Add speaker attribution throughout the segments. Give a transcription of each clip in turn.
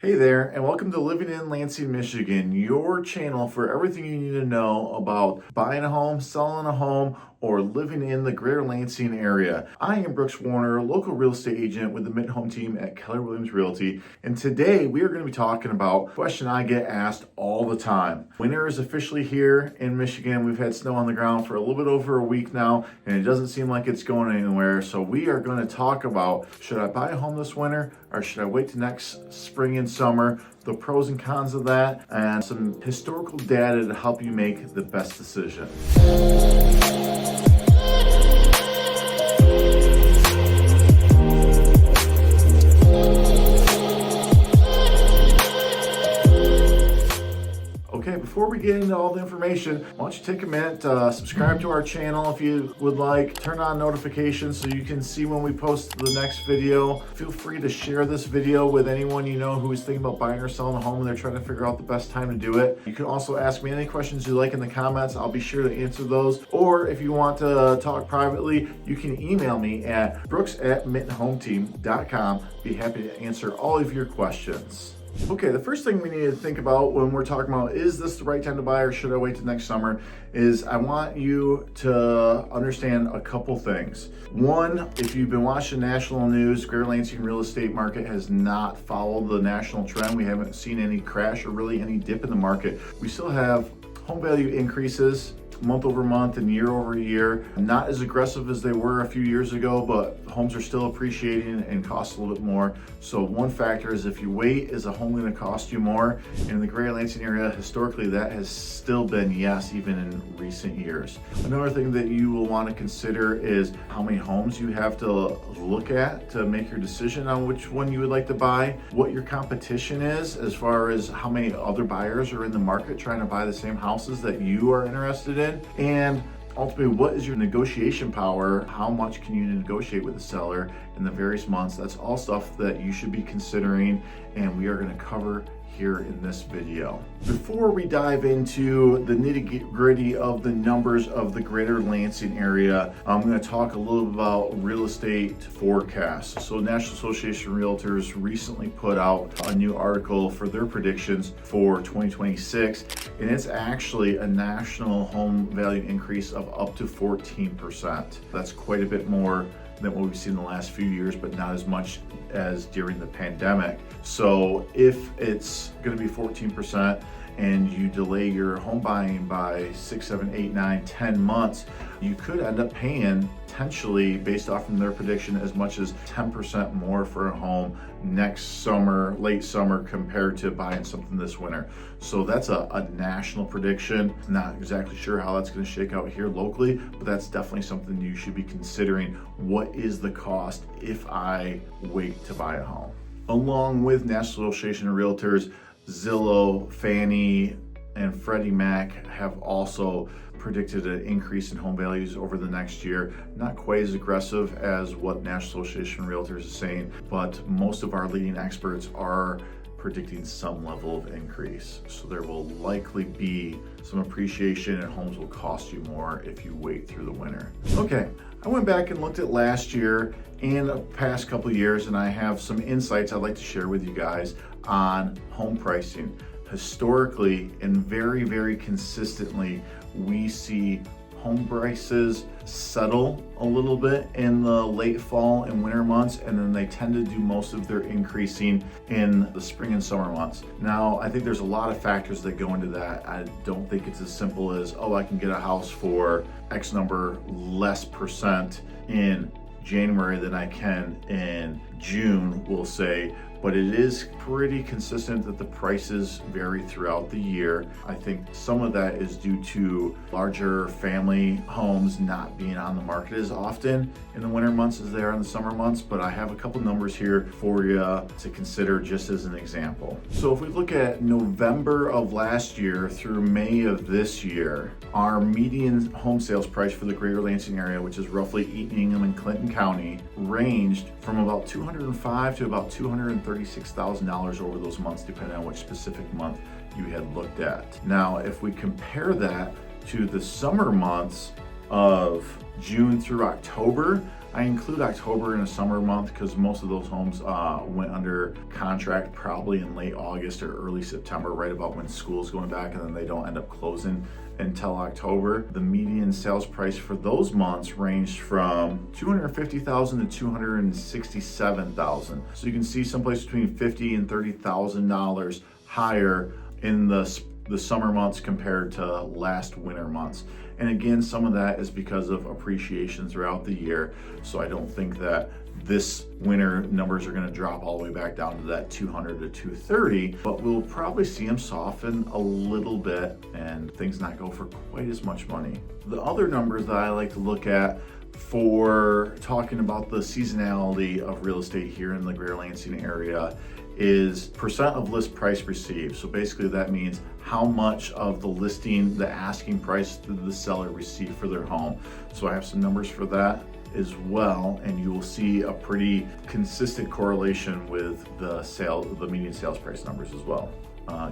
Speaker 1: Hey there, and welcome to Living in Lansing, Michigan, your channel for everything you need to know about buying a home, selling a home, or living in the Greater Lansing area. I am Brooks Warner, local real estate agent with the Mint Home team at Keller Williams Realty, and today we are going to be talking about a question I get asked all the time. Winter is officially here in Michigan. We've had snow on the ground for a little bit over a week now, and it doesn't seem like it's going anywhere. So we are going to talk about, should I buy a home this winter, or should I wait till next spring and summer, the pros and cons of that, and some historical data to help you make the best decision. Okay, before we get into all the information, why don't you take a minute, subscribe to our channel if you would like, turn on notifications so you can see when we post the next video. Feel free to share this video with anyone you know who is thinking about buying or selling a home and they're trying to figure out the best time to do it. You can also ask me any questions you like in the comments. I'll be sure to answer those. Or if you want to talk privately, you can email me at brooks@minthometeam.com. Be happy to answer all of your questions. Okay, the first thing we need to think about when we're talking about, is this the right time to buy or should I wait till next summer, is I want you to understand a couple things. One, if you've been watching national news, Greater Lansing real estate market has not followed the national trend. We haven't seen any crash or really any dip in the market. We still have home value increases month over month and year over year. Not as aggressive as they were a few years ago, but homes are still appreciating and cost a little bit more. So one factor is, if you wait, is a home going to cost you more? In the Greater Lansing area, historically, that has still been yes, even in recent years. Another thing that you will want to consider is how many homes you have to look at to make your decision on which one you would like to buy, what your competition is as far as how many other buyers are in the market trying to buy the same houses that you are interested in, and ultimately, what is your negotiation power? How much can you negotiate with the seller in the various months? That's all stuff that you should be considering, and we are going to cover here in this video. Before we dive into the nitty-gritty of the numbers of the Greater Lansing area, I'm going to talk a little bit about real estate forecasts. So National Association of Realtors recently put out a new article for their predictions for 2026, and it's actually a national home value increase of up to 14%. That's quite a bit more than what we've seen in the last few years, but not as much as during the pandemic. So if it's going to be 14% and you delay your home buying by 6, 7, 8, 9, 10 months, you could end up paying potentially, based off from their prediction, as much as 10% more for a home next summer, late summer, compared to buying something this winter. So that's a national prediction. Not exactly sure how that's going to shake out here locally, but that's definitely something you should be considering. What is the cost if I wait to buy a home? Along with National Association of Realtors, Zillow, Fannie, and Freddie Mac have also predicted an increase in home values over the next year. Not quite as aggressive as what National Association of Realtors is saying, but most of our leading experts are predicting some level of increase. So there will likely be some appreciation, and homes will cost you more if you wait through the winter. Okay, I went back and looked at last year and the past couple of years, and I have some insights I'd like to share with you guys on home pricing. Historically and very, very consistently, we see home prices settle a little bit in the late fall and winter months, and then they tend to do most of their increasing in the spring and summer months. Now, I think there's a lot of factors that go into that. I don't think it's as simple as, oh, I can get a house for X number less percent in January than I can in June, we'll say. But it is pretty consistent that the prices vary throughout the year. I think some of that is due to larger family homes not being on the market as often in the winter months as they are in the summer months, but I have a couple numbers here for you to consider just as an example. So if we look at November of last year through May of this year, our median home sales price for the Greater Lansing area, which is roughly Eaton, Ingham, and Clinton County, ranged from about $205,000 to about $236,000 over those months, depending on which specific month you had looked at. Now, if we compare that to the summer months of June through October, I include October in a summer month because most of those homes went under contract probably in late August or early September, right about when school's going back, and then they don't end up closing until October. The median sales price for those months ranged from $250,000 to $267,000. So you can see someplace between $50,000 and $30,000 higher in the summer months compared to last winter months. And again, some of that is because of appreciation throughout the year. So I don't think that this winter numbers are going to drop all the way back down to that 200 to 230, but we'll probably see them soften a little bit and things not go for quite as much money. The other numbers that I like to look at for talking about the seasonality of real estate here in the Greater Lansing area is percent of list price received. So basically that means how much of the listing, the asking price did the seller receive for their home. So I have some numbers for that as well, and you will see a pretty consistent correlation with the median sales price numbers as well.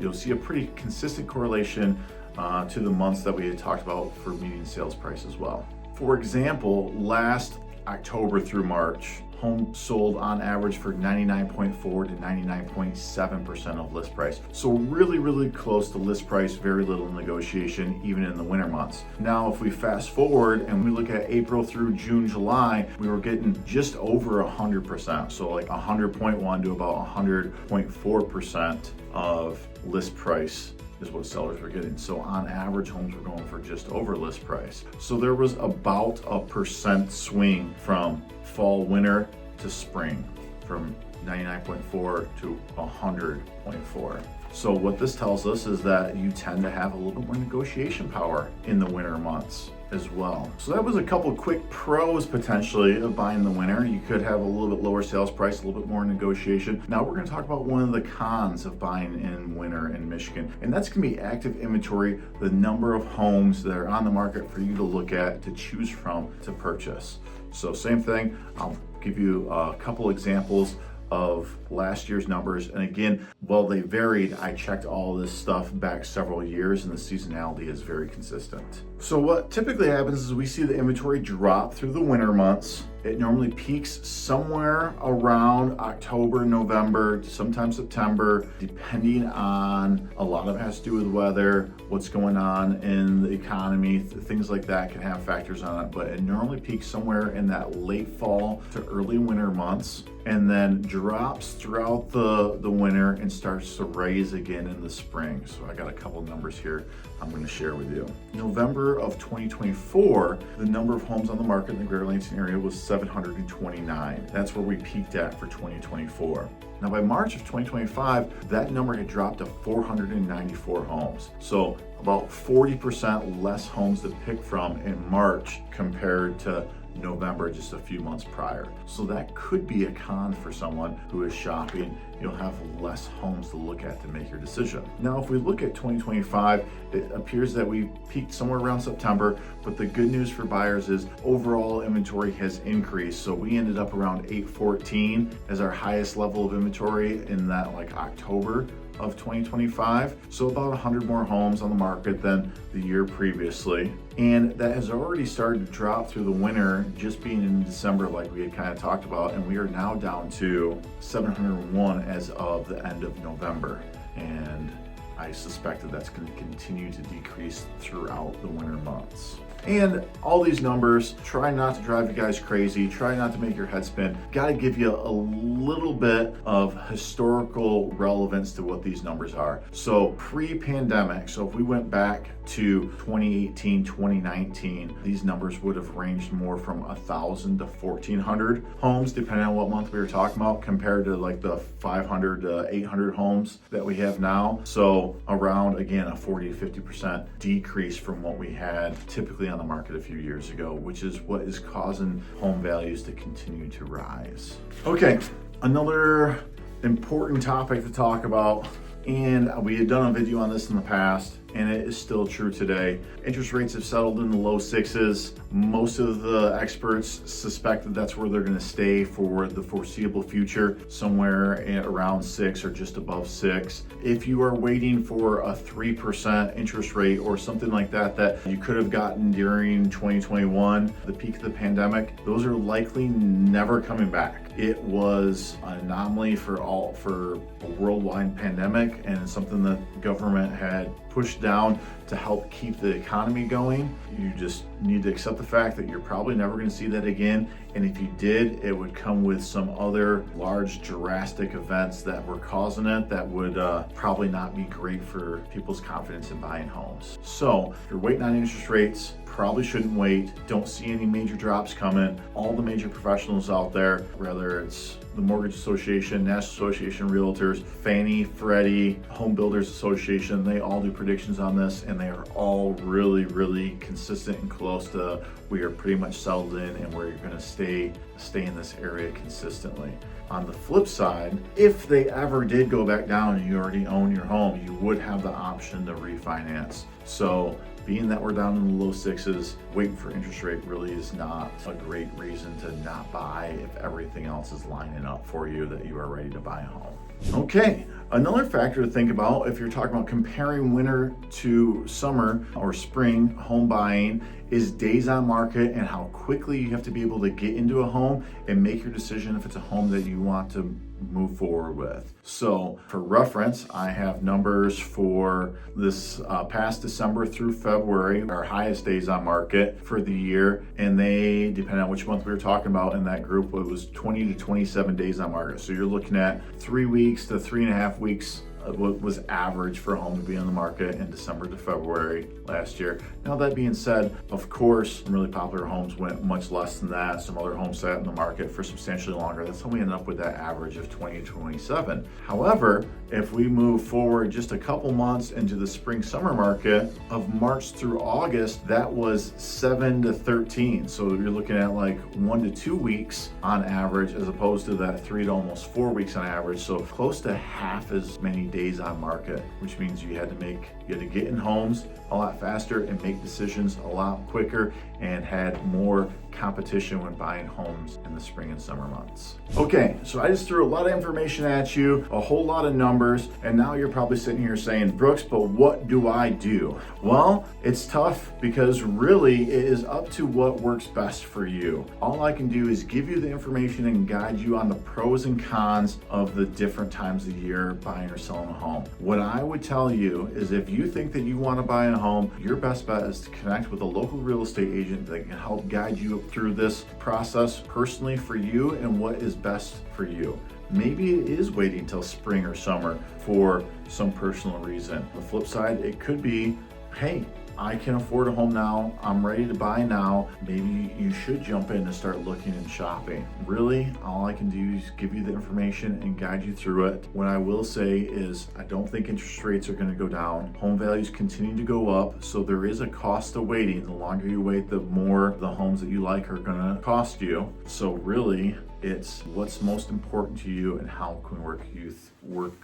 Speaker 1: You'll see a pretty consistent correlation to the months that we had talked about for median sales price as well. For example, last October through March, homes sold on average for 99.4 to 99.7% of list price. So really close to list price, very little negotiation, even in the winter months. Now, if we fast forward and we look at April through June, July, we were getting just over 100%. So like 100.1 to about 100.4% of list price is what sellers were getting. So on average, homes were going for just over list price. So there was about a percent swing from fall, winter to spring, from 99.4 to 100.4. So what this tells us is that you tend to have a little bit more negotiation power in the winter months as well. So that was a couple quick pros potentially of buying the winter. You could have a little bit lower sales price, a little bit more negotiation. Now we're going to talk about one of the cons of buying in winter in Michigan, and that's going to be active inventory, the number of homes that are on the market for you to look at, to choose from, to purchase. So same thing, I'll give you a couple examples of last year's numbers. And again, while they varied, I checked all this stuff back several years and the seasonality is very consistent. So what typically happens is we see the inventory drop through the winter months. It normally peaks somewhere around October, November, sometimes September, depending on, a lot of it has to do with weather, what's going on in the economy, things like that can have factors on it, but it normally peaks somewhere in that late fall to early winter months, and then drops throughout the winter and starts to raise again in the spring. So I got a couple numbers here I'm going to share with you. November of 2024, the number of homes on the market in the Greater Lansing area was 729. That's where we peaked at for 2024. Now by March of 2025, that number had dropped to 494 homes. So about 40% less homes to pick from in March compared to November, just a few months prior. So that could be a con for someone who is shopping. You'll have less homes to look at to make your decision. Now, if we look at 2025, it appears that we peaked somewhere around September, but the good news for buyers is overall inventory has increased. So we ended up around 814 as our highest level of inventory in that like October of 2025. So about 100 more homes on the market than the year previously. And that has already started to drop through the winter, just being in December like we had kind of talked about. And we are now down to 701 as of the end of November. And I suspect that that's going to continue to decrease throughout the winter months. And all these numbers, try not to drive you guys crazy, try not to make your head spin. Got to give you a little bit of historical relevance to what these numbers are. So pre-pandemic, so if we went back to 2018, 2019, these numbers would have ranged more from 1,000 to 1,400 homes, depending on what month we were talking about, compared to like the 500 to 800 homes that we have now. So around, again, a 40 to 50% decrease from what we had typically on the market a few years ago, which is what is causing home values to continue to rise. Okay, another important topic to talk about, and we had done a video on this in the past, and it is still true today. Interest rates have settled in the low sixes. Most of the experts suspect that that's where they're going to stay for the foreseeable future, somewhere around 6 or just above 6. If you are waiting for a 3% interest rate or something like that that you could have gotten during 2021, the peak of the pandemic, those are likely never coming back. It was an anomaly for a worldwide pandemic, and something that the government had pushed down to help keep the economy going. You just need to accept the fact that you're probably never going to see that again. And if you did, it would come with some other large drastic events that were causing it that would probably not be great for people's confidence in buying homes. So if you're waiting on interest rates, probably shouldn't wait. Don't see any major drops coming. All the major professionals out there, whether it's the Mortgage Association, National Association of Realtors, Fannie, Freddie, Home Builders Association, they all do predictions on this, and they are all really, really consistent and close to we are pretty much settled in and where you're going to stay in this area consistently. On the flip side, if they ever did go back down and you already own your home, you would have the option to refinance. So being that we're down in the low sixes, waiting for interest rate really is not a great reason to not buy if everything else is lining up for you that you are ready to buy a home. Okay, another factor to think about if you're talking about comparing winter to summer or spring home buying is days on market and how quickly you have to be able to get into a home and make your decision if it's a home that you want to move forward with. So for reference, I have numbers for this past December through February, our highest days on market for the year, and they, depending on which month we were talking about in that group, it was 20 to 27 days on market. So you're looking at 3 weeks to 3.5 weeks what was average for a home to be on the market in December to February last year. Now that being said, of course, some really popular homes went much less than that. Some other homes sat in the market for substantially longer. That's how we ended up with that average of 20 to 27. However, if we move forward just a couple months into the spring summer market of March through August, that was 7 to 13. So you're looking at like 1 to 2 weeks on average, as opposed to that 3 to almost 4 weeks on average. So close to half as many days on market, which means you had to get in homes a lot faster and make decisions a lot quicker, and had more competition when buying homes in the spring and summer months. Okay, so I just threw a lot of information at you, a whole lot of numbers, and now you're probably sitting here saying, Brooks, but what do I do? Well, it's tough because really it is up to what works best for you. All I can do is give you the information and guide you on the pros and cons of the different times of the year buying or selling a home. What I would tell you is if you think that you want to buy a home, your best bet is to connect with a local real estate agent that can help guide you through this process personally for you and what is best for you. Maybe it is waiting till spring or summer for some personal reason. The flip side, it could be, hey, I can afford a home now, I'm ready to buy now. Maybe you should jump in and start looking and shopping. Really, all I can do is give you the information and guide you through it. What I will say is I don't think interest rates are going to go down. Home values continue to go up, so there is a cost of waiting. The longer you wait, the more the homes that you like are going to cost you. So really, it's what's most important to you and how can work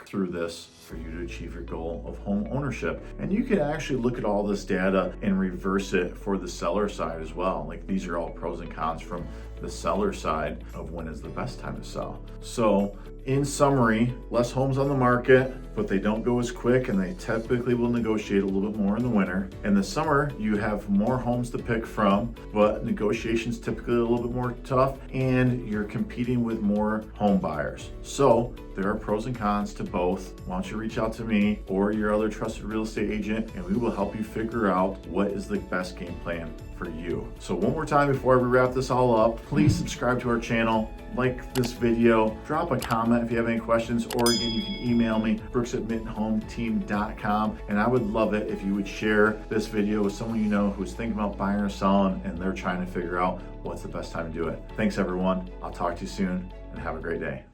Speaker 1: through this for you to achieve your goal of home ownership. And you can actually look at all this data and reverse it for the seller side as well. Like, these are all pros and cons from the seller side of when is the best time to sell. So in summary, less homes on the market, but they don't go as quick, and they typically will negotiate a little bit more in the winter. In the summer, you have more homes to pick from, but negotiations typically a little bit more tough, and you're competing with more home buyers. So there are pros and cons to both. Why don't you reach out to me or your other trusted real estate agent, and we will help you figure out what is the best game plan for you. So one more time before we wrap this all up, please subscribe to our channel, like this video, drop a comment if you have any questions, or again, you can email me, brooks@mittenhometeam.com, and I would love it if you would share this video with someone you know who's thinking about buying or selling and they're trying to figure out what's the best time to do it. Thanks everyone. I'll talk to you soon and have a great day.